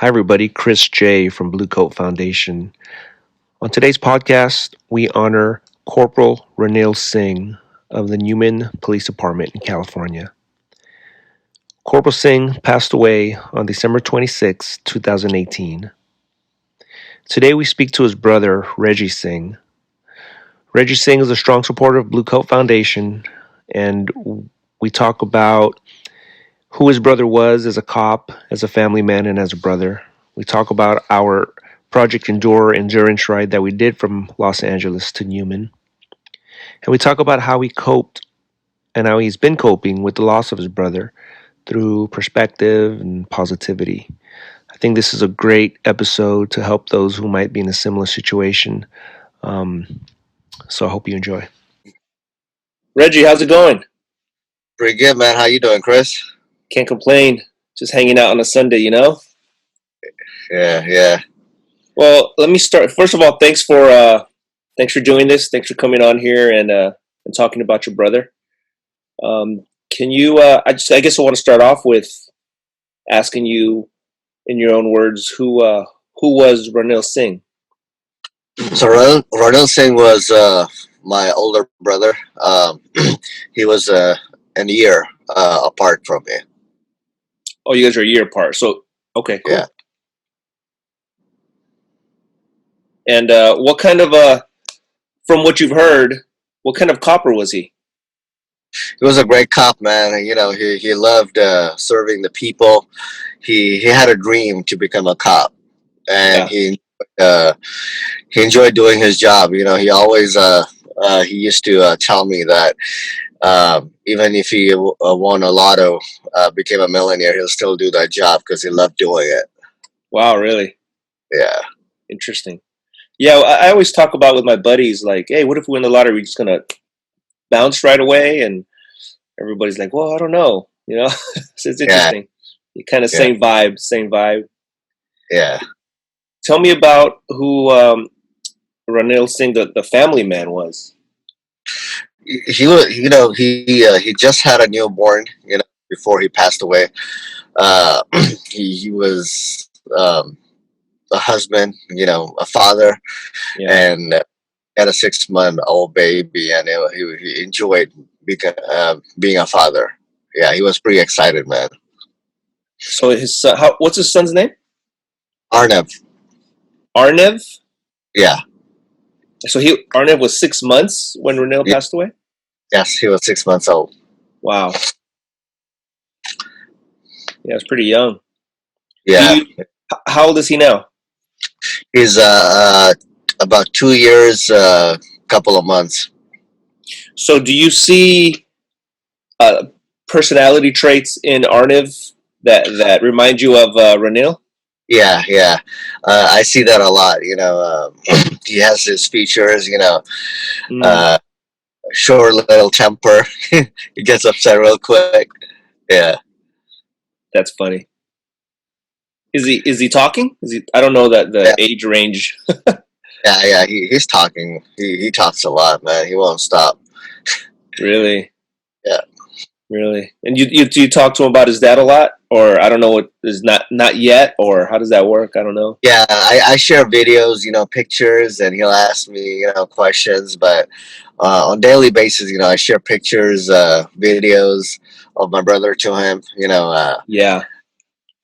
Hi, everybody. Chris J. from Bluecoat Foundation. On today's podcast, we honor Corporal Ronil Singh of the Newman Police Department in California. Corporal Singh passed away on December 26, 2018. Today, we speak to his brother, Reggie Singh. Reggie Singh is a strong supporter of Bluecoat Foundation, and we talk about who his brother was as a cop, as a family man, and as a brother. We talk about our Project Endure endurance ride that we did from Los Angeles to Newman. And we talk about how he coped and how he's been coping with the loss of his brother through perspective and positivity. I think this is a great episode to help those who might be in a similar situation. So I hope you enjoy. Reggie, how's it going? Pretty good, man. How you doing, Chris? Can't complain. Just hanging out on a Sunday, you know? Yeah. Well, let me start. First of all, thanks for doing this. Thanks for coming on here and talking about your brother. Can you? I guess I want to start off with asking you, in your own words, who was Ronil Singh? So Ronil Singh was my older brother. He was an year apart from me. Oh, you guys are a year apart. So, okay, cool. Yeah. And what kind of from what you've heard, what kind of copper was he? He was a great cop, man. You know, he loved serving the people. He had a dream to become a cop, and he enjoyed doing his job. You know, he always he used to tell me that even if he won a lotto, became a millionaire, he'll still do that job because he loved doing it. Wow, really? Yeah. Interesting. Yeah, I always talk about with my buddies, like, hey, what if we win the lottery? We're just gonna bounce right away, and everybody's like, well, I don't know, you know. So it's interesting. Yeah. Kind of same vibe. Yeah. Tell me about who Ronil Singh, the family man, was. He was, you know, he just had a newborn, you know, before he passed away. He was a husband, you know, a father, and had a 6-month-old baby, and he enjoyed being a father. Yeah, he was pretty excited, man. So his son, what's his son's name? Arnev. Arnev? Yeah. So Arnev was 6 months when Ronil passed away? Yes, he was 6 months old. Wow. Yeah, it's pretty young. Yeah. How old is he now? He's about 2 years, couple of months. So do you see personality traits in Arnev that remind you of Ronil? Yeah. I see that a lot. You know, he has his features, you know, short little temper. He gets upset real quick. Yeah. That's funny. Is he talking? I don't know the age range. Yeah. He's talking. He talks a lot, man. He won't stop. Really? Yeah. Really? And you talk to him about his dad a lot, or I don't know what is not yet, or how does that work? I don't know. Yeah, I share videos, you know, pictures, and he'll ask me, you know, questions. But on daily basis, you know, I share pictures, videos of my brother to him. You know,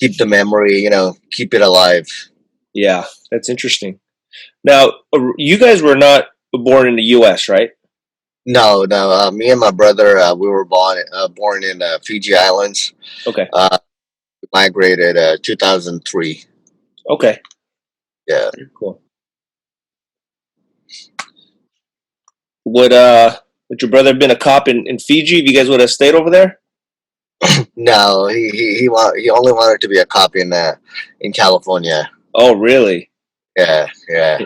keep the memory, you know, keep it alive. Yeah, that's interesting. Now, you guys were not born in the U.S., right? No. Me and my brother, we were born in Fiji Islands. Okay. We migrated 2003. Okay. Yeah. Very cool. Would your brother have been a cop in Fiji if you guys would have stayed over there? No, he only wanted to be a cop in California. Oh, really? Yeah.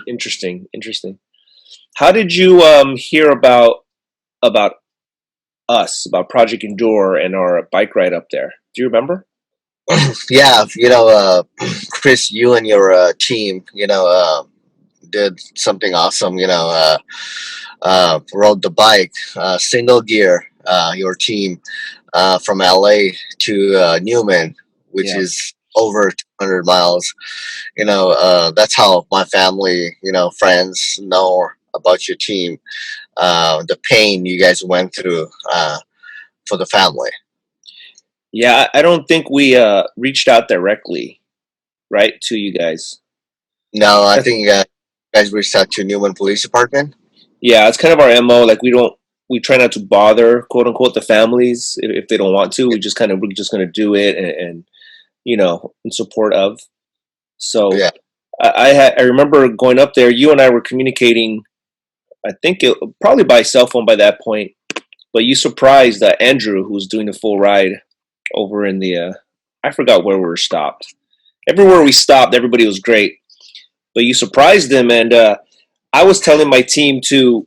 Interesting. How did you hear about us, about Project Endure and our bike ride up there? Do you remember? Yeah, you know, Chris, you and your team, you know, did something awesome. You know, rode the bike, single gear. Your team from LA to Newman, which is over 200 miles. That's how my family, friends know about your team, the pain you guys went through for the family. Yeah, I don't think we reached out directly, right, to you guys. No, I think you guys reached out to Newman Police Department. Yeah, it's kind of our MO. Like we try not to bother, quote unquote, the families if they don't want to. We're just going to do it and in support of. So Yeah. I remember going up there. You and I were communicating. I think probably by cell phone by that point. But you surprised Andrew, who was doing the full ride over in the. I forgot where we were stopped. Everywhere we stopped, everybody was great. But you surprised him, and I was telling my team to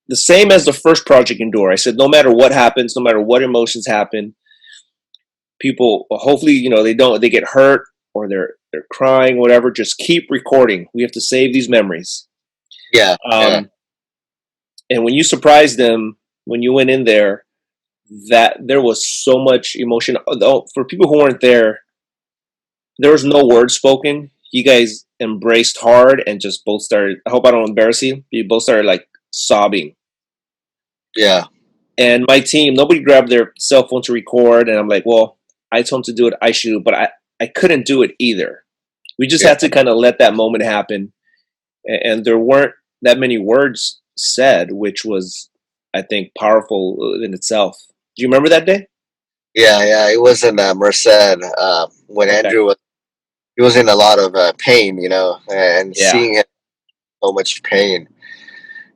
the same as the first Project Endure. I said, no matter what happens, no matter what emotions happen, people hopefully they get hurt or they're crying, whatever. Just keep recording. We have to save these memories. Yeah. Yeah. And when you surprised them, when you went in there, that there was so much emotion. Although for people who weren't there, there was no word spoken. You guys embraced hard and just both started. I hope I don't embarrass you. You both started like sobbing. Yeah. And my team, nobody grabbed their cell phone to record. And I'm like, well, I told them to do it. I should, but I couldn't do it either. We just Yeah. had to kind of let that moment happen. And there weren't that many words said, which was, I think, powerful in itself. Do you remember that day? Yeah. Yeah. It was in Merced when Okay. Andrew was. He was in a lot of pain, and Yeah. seeing him so much pain,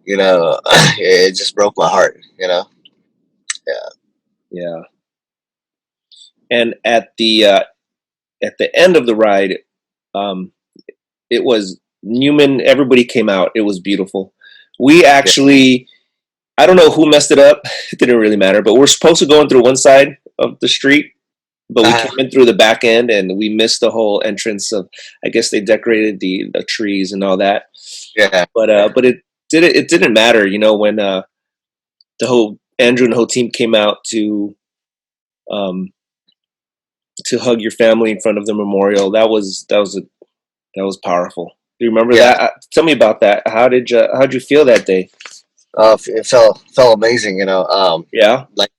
it just broke my heart. Yeah. Yeah. And at the end of the ride, um, it was Newman. Everybody came out. It was beautiful. We Yeah. actually, I don't know who messed it up. It didn't really matter. But we're supposed to go in through one side of the street, but we Uh, came in through the back end, and we missed the whole entrance of. I guess they decorated the trees and all that. yeah. But it didn't matter. When the whole Andrew and the whole team came out um, to hug your family in front of the memorial. That was powerful. Do you remember Yeah. that? Tell me about that. How'd you feel that day? It felt amazing. Yeah, Like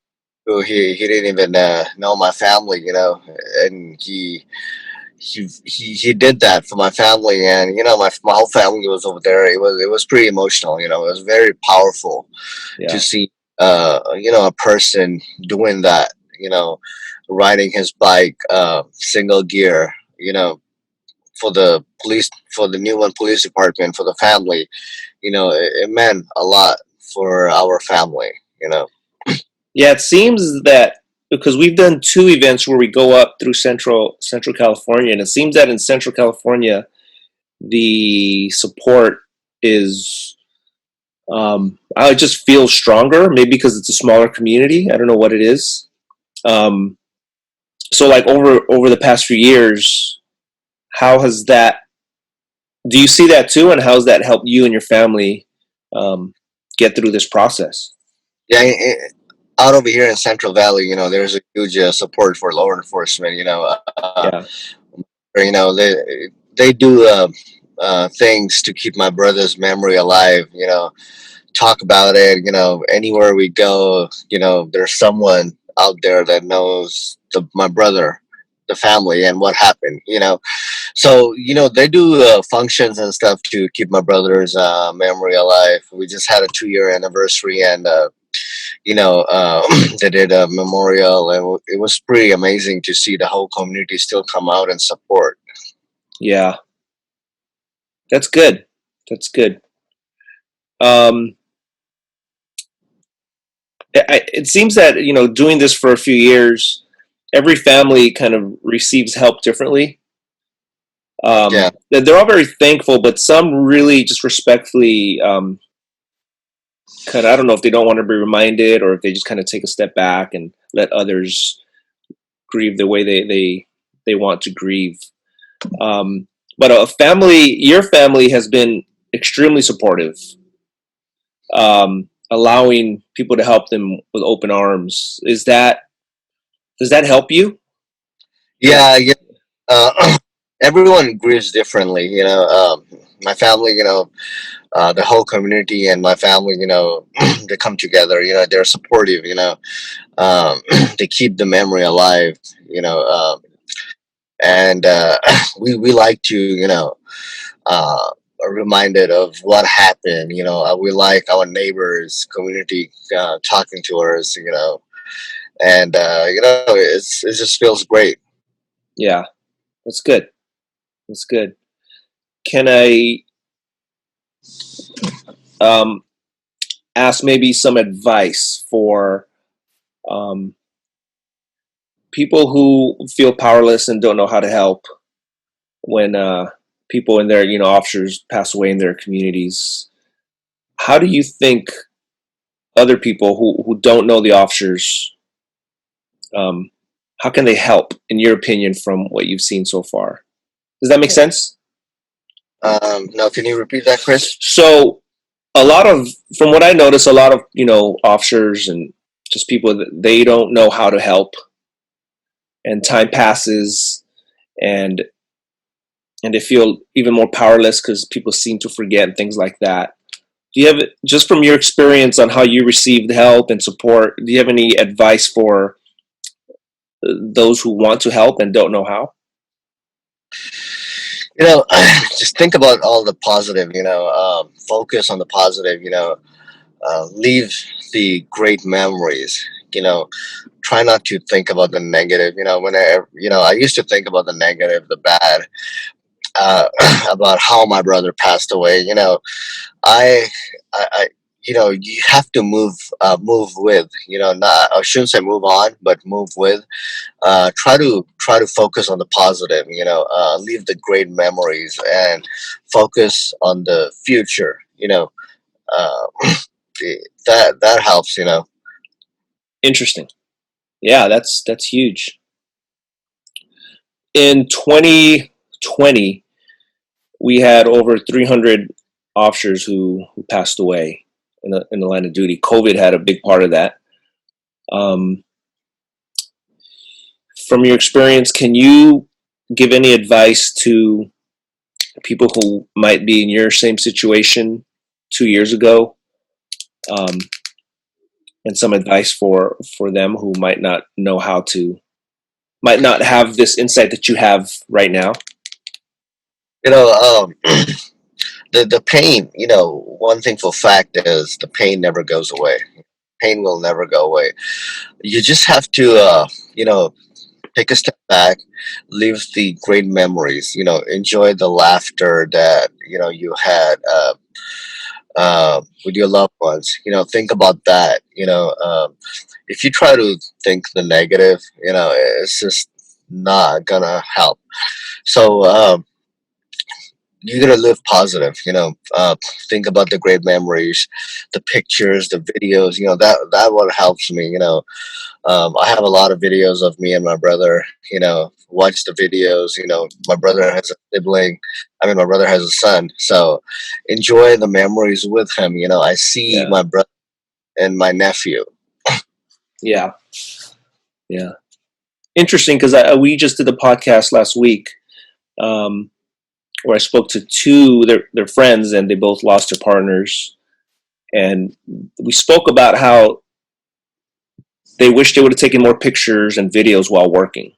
he didn't even know my family. And he did that for my family, and my whole family was over there. It was pretty emotional. It was very powerful to yeah, see a person doing that. Riding his bike, single gear. For the police, for the Newman Police Department, for the family. It meant a lot for our family. yeah. It seems that because we've done two events where we go up through Central California, and it seems that in Central California the support is I just feel stronger. Maybe because it's a smaller community. I don't know what it is. Um, so like over the past few years, how has that do you see that too, and how's that helped you and your family um, get through this process? Yeah, out over here in Central Valley, there's a huge support for law enforcement. Yeah, They do things to keep my brother's memory alive. Talk about it. Anywhere we go, there's someone out there that knows my brother, the family, and what happened. So they do functions and stuff to keep my brother's memory alive. We just had a 2-year anniversary, and they did a memorial, and it was pretty amazing to see the whole community still come out and support. yeah, that's good. That's good. Um, it seems that doing this for a few years, every family kind of receives help differently. Yeah, They're all very thankful, but some really just respectfully kind of, I don't know if they don't want to be reminded or if they just kind of take a step back and let others grieve the way they want to grieve. But your family has been extremely supportive, allowing people to help them with open arms. Does that help you? yeah, yeah. Everyone grieves differently. My family, the whole community and my family, they come together. They're supportive. They keep the memory alive. And we like to, uh, are reminded of what happened. We like our neighbors, community talking to us. And it just feels great. Yeah, that's good. That's good. Can I um, ask maybe some advice for um, people who feel powerless and don't know how to help when people in their officers pass away in their communities? How do you think other people who don't know the officers, um, how can they help, in your opinion, from what you've seen so far? Does that make sense? No, can you repeat that, Chris? So, a lot of, from what I notice, a lot of officers and just people that they don't know how to help, and time passes, and they feel even more powerless because people seem to forget and things like that. Do you have, just from your experience on how you received help and support, do you have any advice for those who want to help and don't know how? Just think about all the positive. Focus on the positive. Leave the great memories. Try not to think about the negative. I used to think about the negative, the bad, uh, about how my brother passed away. I, I you have to move with. Not, I shouldn't say move on, but move with. Try to focus on the positive. Leave the great memories and focus on the future. Uh, that helps. Interesting. Yeah, that's huge. In 2020, we had over 300 officers who passed away in the line of duty. COVID had a big part of that. Um, from your experience, can you give any advice to people who might be in your same situation 2 years ago, um, and some advice for them who might not know how to, might not have this insight that you have right now? You know, the pain. One thing for fact is the pain never goes away. Pain will never go away. You just have to, take a step back, live the great memories. Enjoy the laughter that you had with your loved ones. Think about that. If you try to think the negative, it's just not gonna help. So you're gonna live positive. Think about the great memories, the pictures, the videos. That what helps me. I have a lot of videos of me and my brother. Watch the videos. My brother has a sibling. I mean, my brother has a son. So enjoy the memories with him. I see Yeah, my brother and my nephew. yeah, yeah. Interesting, because we just did a podcast last week, um, where I spoke to two their friends, and they both lost their partners, and we spoke about how they wish they would have taken more pictures and videos while working.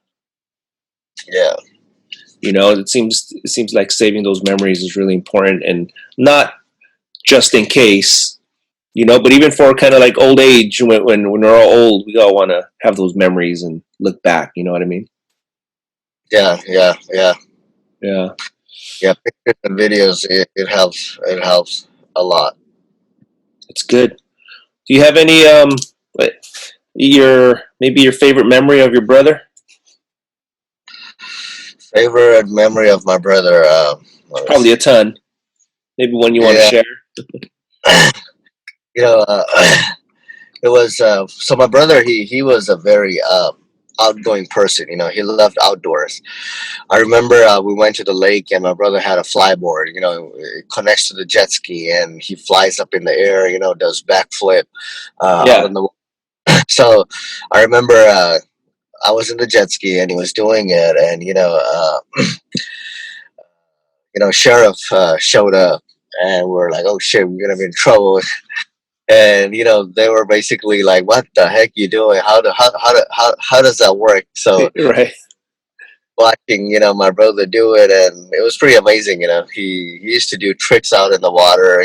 Yeah, It seems like saving those memories is really important, and not just in case, but even for kind of like old age, when we're all old, we all want to have those memories and look back. You know what I mean? yeah, yeah, yeah, Yeah, yeah. Pictures and videos. It helps. It helps a lot. it's good. Do you have any what- your maybe your favorite memory of your brother? Favorite memory of my brother. It's probably a ton. Maybe one you want to Yeah, share. you know, it was so my brother. He was a very outgoing person. He loved outdoors. I remember we went to the lake and my brother had a flyboard. It connects to the jet ski and he flies up in the air. Does backflip out Yeah, on the. So I remember I was in the jet ski and he was doing it, and sheriff showed up, and we're like, oh shit, we're gonna be in trouble. And they were basically like, what the heck you doing? How does that work? So Right. watching my brother do it, and it was pretty amazing. He used to do tricks out in the water,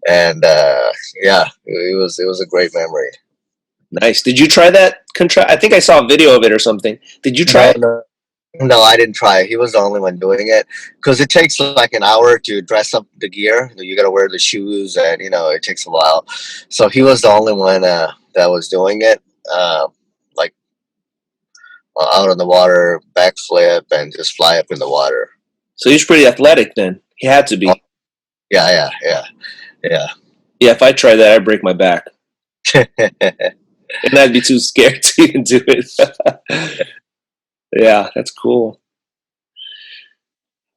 and yeah, it was a great memory. Nice. Did you try that I think I saw a video of it or something. Did you try No, it? no, no, I didn't try it. He was the only one doing it, because it takes like an hour to dress up the gear. You got to wear the shoes, and it takes a while. So he was the only one that was doing it, like out on the water, backflip, and just fly up in the water. So he's pretty athletic then. He had to Oh, be. yeah, yeah, Yeah, if I try that, I'd break my back. yeah. And I'd be too scared to even do it. Yeah, that's cool.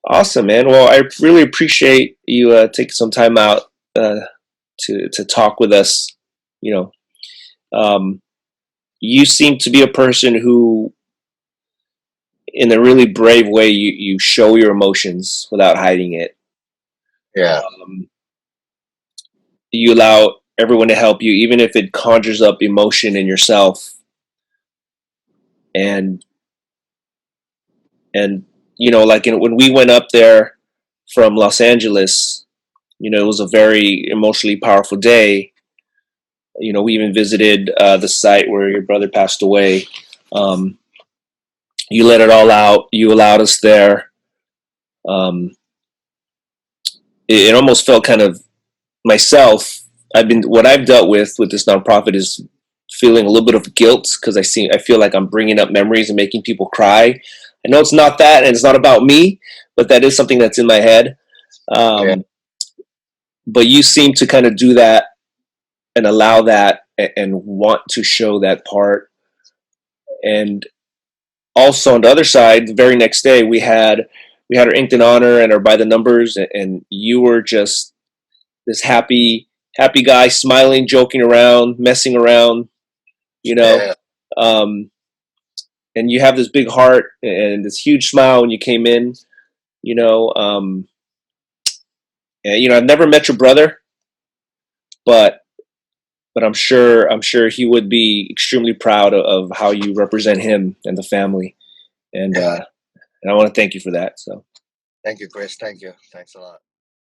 Awesome, man. Well, I really appreciate you taking some time out uh, to talk with us. You know, um, you seem to be a person who, in a really brave way, you show your emotions without hiding it. Yeah. Um, you allow everyone to help you, even if it conjures up emotion in yourself. And and like when we went up there from Los Angeles, it was a very emotionally powerful day. We even visited the site where your brother passed away. Um, you let it all out. You allowed us there. Um, it almost felt kind of myself. What I've dealt with this nonprofit is feeling a little bit of guilt because I feel like I'm bringing up memories and making people cry. I know it's not that, and it's not about me, but that is something that's in my head. Yeah. Um, but you seem to kind of do that and allow that and want to show that part. And also on the other side, the very next day we had our inked in honor and our by the numbers, and you were just this happy guy, smiling, joking around, messing around, you know. Yeah. Um, and you have this big heart and this huge smile when you came in, you know. And I've never met your brother, but I'm sure he would be extremely proud of how you represent him and the family, and Yeah. I want to thank you for that. So. Thank you, Chris. Thank you. Thanks a lot.